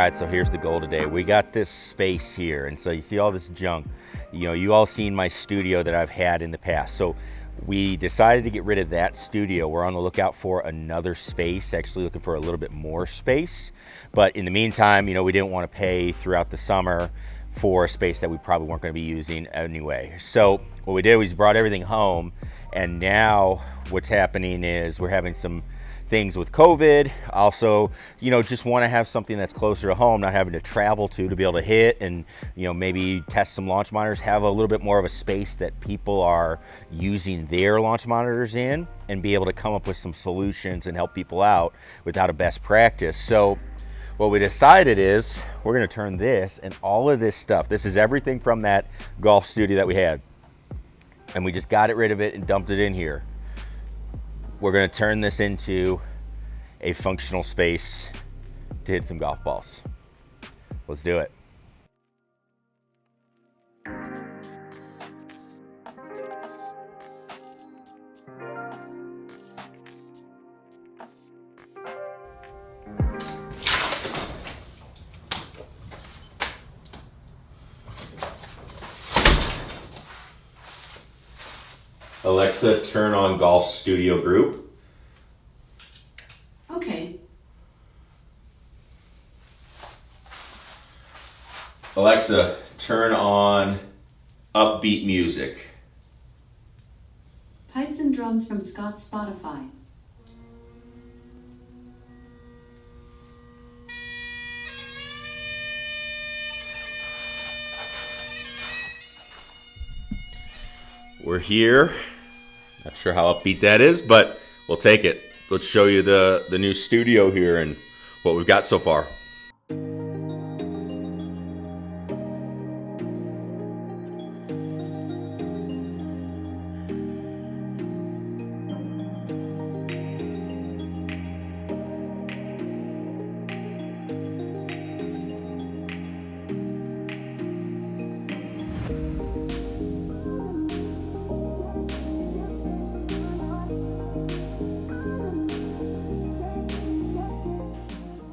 right, so here's the goal today. We got this space here, and so you see all this junk. You know, you all seen my studio that I've had in the past. So we decided to get rid of that studio. We're on the lookout for another space, actually looking for a little bit more space. But in the meantime, you know, we didn't want to pay throughout the summer for a space that we probably weren't going to be using anyway. So what we did was brought everything home, and now what's happening is we're having some things with COVID. Also, you know, just want to have something that's closer to home, not having to travel to be able to hit and, you know, maybe test some launch monitors, have a little bit more of a space that people are using their launch monitors in, and be able to come up with some solutions and help people out without a best practice. So what we decided is we're going to turn this and all of this stuff, this is everything from that golf studio that we had, and we just got rid of it and dumped it in here. We're going to turn this into a functional space to hit some golf balls. Let's do it. Alexa, turn on Golf Studio Group. Okay. Alexa, turn on upbeat music. Pipes and drums from Scott's Spotify. We're here. Not sure how upbeat that is, but we'll take it. Let's show you the new studio here and what we've got so far.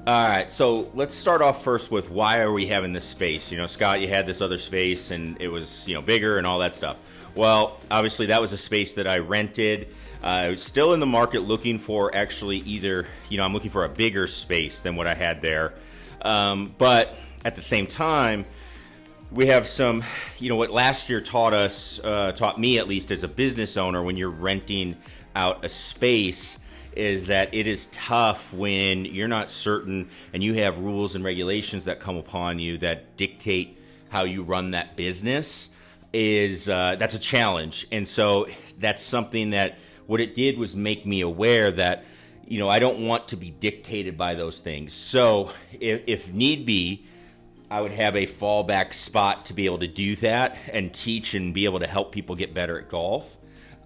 All right, so let's start off first with why are we having this space? You know, Scott, you had this other space and it was, you know, bigger and all that stuff. Well, obviously that was a space that I rented. I was still in the market looking for actually either, you know, I'm looking for a bigger space than what I had there. But at the same time, we have some, you know, what last year taught me at least as a business owner, when you're renting out a space, is that it is tough when you're not certain and you have rules and regulations that come upon you that dictate how you run that business. That's a challenge. And so that's something that what it did was make me aware that, you know, I don't want to be dictated by those things. So if need be, I would have a fallback spot to be able to do that and teach and be able to help people get better at golf,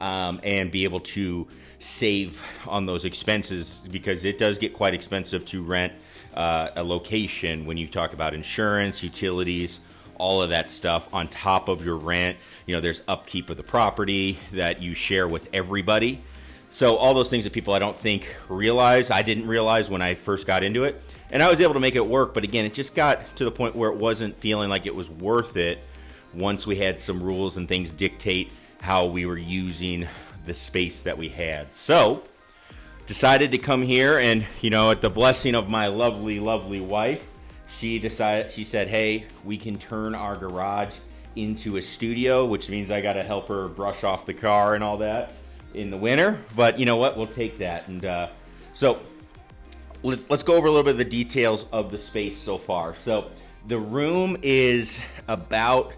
and be able to save on those expenses, because it does get quite expensive to rent a location when you talk about insurance, utilities, all of that stuff on top of your rent. You know, there's upkeep of the property that you share with everybody. So all those things that people I don't think realize, I didn't realize when I first got into it. And I was able to make it work, but again, it just got to the point where it wasn't feeling like it was worth it once we had some rules and things dictate how we were using the space that we had. So decided to come here, and, you know, at the blessing of my lovely, lovely wife, she said, hey, we can turn our garage into a studio, which means I got to help her brush off the car and all that in the winter. But you know what? We'll take that. And so let's go over a little bit of the details of the space so far. So the room is about,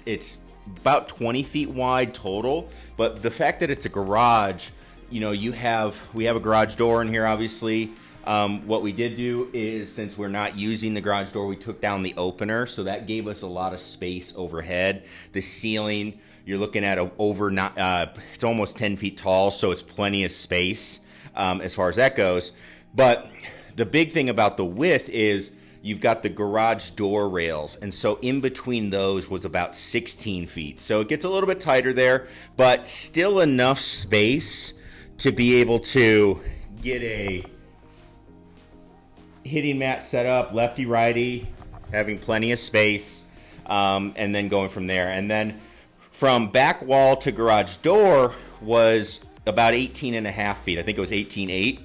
it's about 20 feet wide total. But the fact that it's a garage, you know, we have a garage door in here, obviously. What we did do is, since we're not using the garage door, we took down the opener, so that gave us a lot of space overhead. The ceiling, you're looking at it's almost 10 feet tall, so it's plenty of space as far as that goes. But the big thing about the width is you've got the garage door rails, and so in between those was about 16 feet. So it gets a little bit tighter there, but still enough space to be able to get a hitting mat set up, lefty righty, having plenty of space, and then going from there. And then from back wall to garage door was about 18 and a half feet. I think it was 18.8.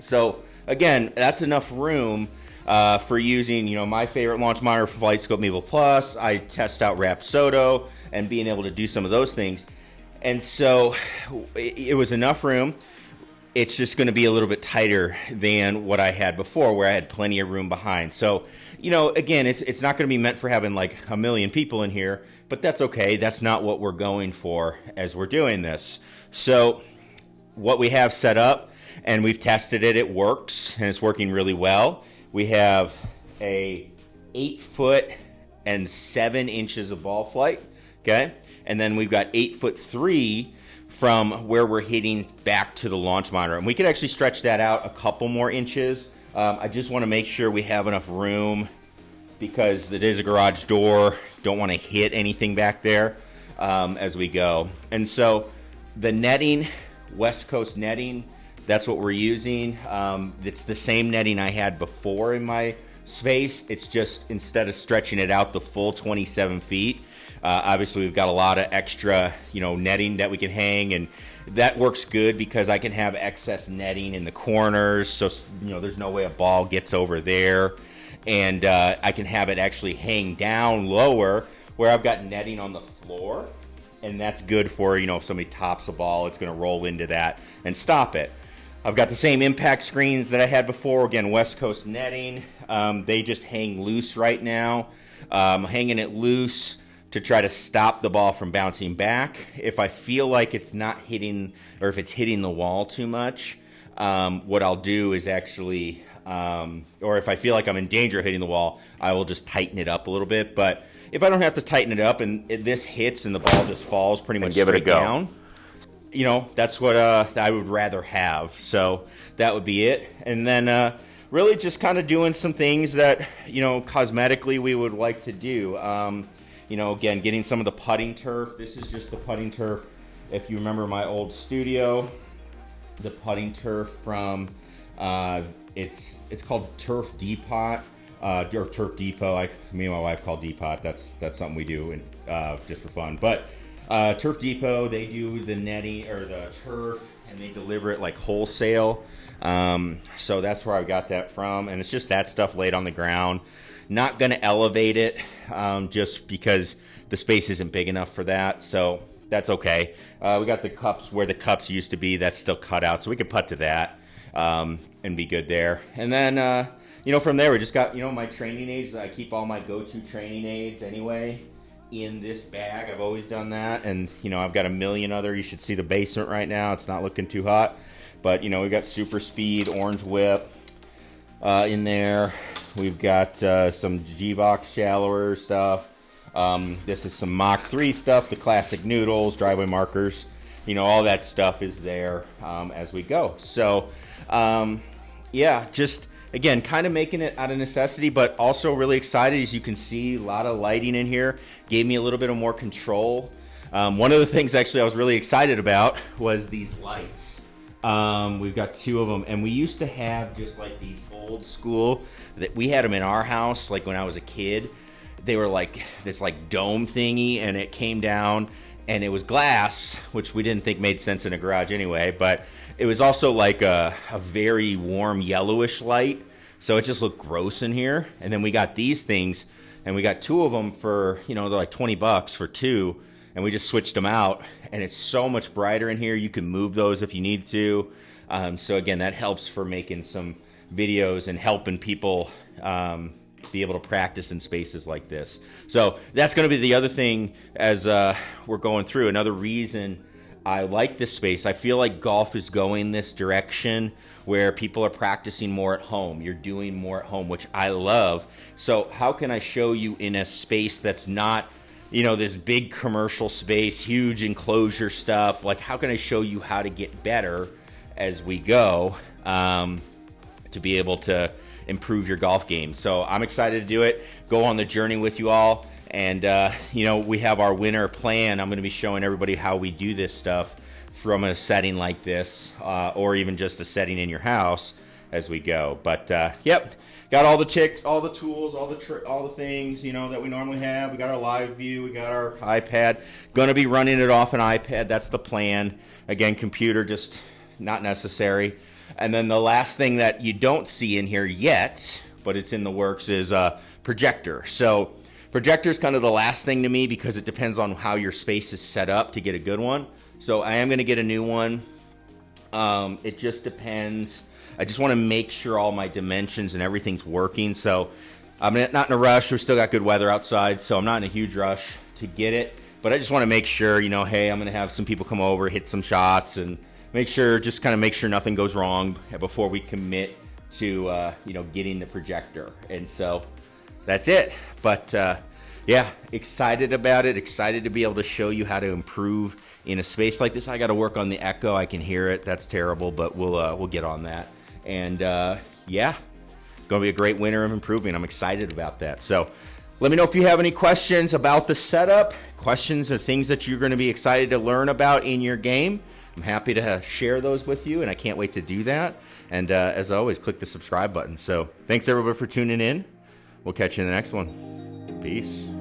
So again, that's enough room for using, my favorite launch monitor, Flight Scope Maple Plus. I test out Rapsodo and being able to do some of those things. And so it was enough room. It's just going to be a little bit tighter than what I had before, where I had plenty of room behind. So, again, it's not going to be meant for having like a million people in here, but that's okay. That's not what we're going for as we're doing this. So what we have set up, and we've tested it, it works, and it's working really well. We have a 8 foot and 7 inches of ball flight, okay? And then we've got 8'3" from where we're hitting back to the launch monitor. And we could actually stretch that out a couple more inches. I just want to make sure we have enough room because it is a garage door. Don't want to hit anything back there as we go. And so the netting, West Coast netting, that's what we're using. It's the same netting I had before in my space. It's just instead of stretching it out the full 27 feet, obviously we've got a lot of extra, netting that we can hang, and that works good because I can have excess netting in the corners. So, there's no way a ball gets over there, and I can have it actually hang down lower where I've got netting on the floor, and that's good for, if somebody tops a ball, it's going to roll into that and stop it. I've got the same impact screens that I had before. Again, West Coast netting. They just hang loose right now. Hanging it loose to try to stop the ball from bouncing back. If I feel like it's not hitting, or if it's hitting the wall too much, what I'll do is actually, or if I feel like I'm in danger of hitting the wall, I will just tighten it up a little bit. But if I don't have to tighten it up and this hits and the ball just falls pretty much straight down, that's what I would rather have. So that would be it. And then really just kind of doing some things that, cosmetically we would like to do. Again, getting some of the putting turf. This is just the putting turf. If you remember my old studio, the putting turf from, it's called Turf Depot, or Turf Depot. Me and my wife call Depot. That's something we do just for fun. But Turf Depot, they do the netting or the turf, and they deliver it like wholesale. So that's where I got that from, and it's just that stuff laid on the ground. Not going to elevate it just because the space isn't big enough for that, so that's okay. We got the cups where the cups used to be. That's still cut out, so we could putt to that and be good there. And then, from there, we just got, my training aids. I keep all my go-to training aids anyway in this bag. I've always done that, and, I've got a million other. You should see the basement right now. It's not looking too hot, but, we got Super Speed, Orange Whip in there. We've got some G-Box shallower stuff. This is some Mach 3 stuff, the classic noodles, driveway markers. All that stuff is there as we go. So, just, again, kind of making it out of necessity, but also really excited. As you can see, a lot of lighting in here. Gave me a little bit of more control. One of the things, actually, I was really excited about was these lights. We've got 2 of them, and we used to have just like these old school, that we had them in our house like when I was a kid. They were like this like dome thingy, and it came down and it was glass, which we didn't think made sense in a garage anyway, but it was also like a very warm yellowish light, so it just looked gross in here. And then we got these things, and we got 2 of them for, they're like $20 for 2, and we just switched them out, and it's so much brighter in here. You can move those if you need to. So again, that helps for making some videos and helping people be able to practice in spaces like this. So that's going to be the other thing as we're going through. Another reason I like this space, I feel like golf is going this direction where people are practicing more at home. You're doing more at home, which I love. So how can I show you in a space that's not, this big commercial space, huge enclosure stuff? Like, how can I show you how to get better as we go to be able to improve your golf game? So I'm excited to do it, go on the journey with you all. And, we have our winter plan. I'm going to be showing everybody how we do this stuff from a setting like this, or even just a setting in your house. as we go. But yep, got all the tools, all the things, you know, that we normally have. We got our live view, we got our iPad. Going to be running it off an iPad. That's the plan. Again, computer just not necessary. And then the last thing that you don't see in here yet, but it's in the works, is Projector. So Projector is kind of the last thing to me because it depends on how your space is set up to get a good one. So I am going to get a new one. It just depends. I just want to make sure all my dimensions and everything's working. So I'm not in a rush. We still got good weather outside, so I'm not in a huge rush to get it. But I just want to make sure, you know, hey, I'm going to have some people come over, hit some shots, and make sure nothing goes wrong before we commit to, you know, getting the projector. And so that's it. But yeah, excited about it. Excited to be able to show you how to improve in a space like this. I got to work on the echo. I can hear it. That's terrible, but we'll get on that. And yeah, going to be a great winter of improving. I'm excited about that. So let me know if you have any questions about the setup, questions or things that you're going to be excited to learn about in your game. I'm happy to share those with you, and I can't wait to do that. And as always, click the subscribe button. So thanks everybody for tuning in. We'll catch you in the next one. Peace.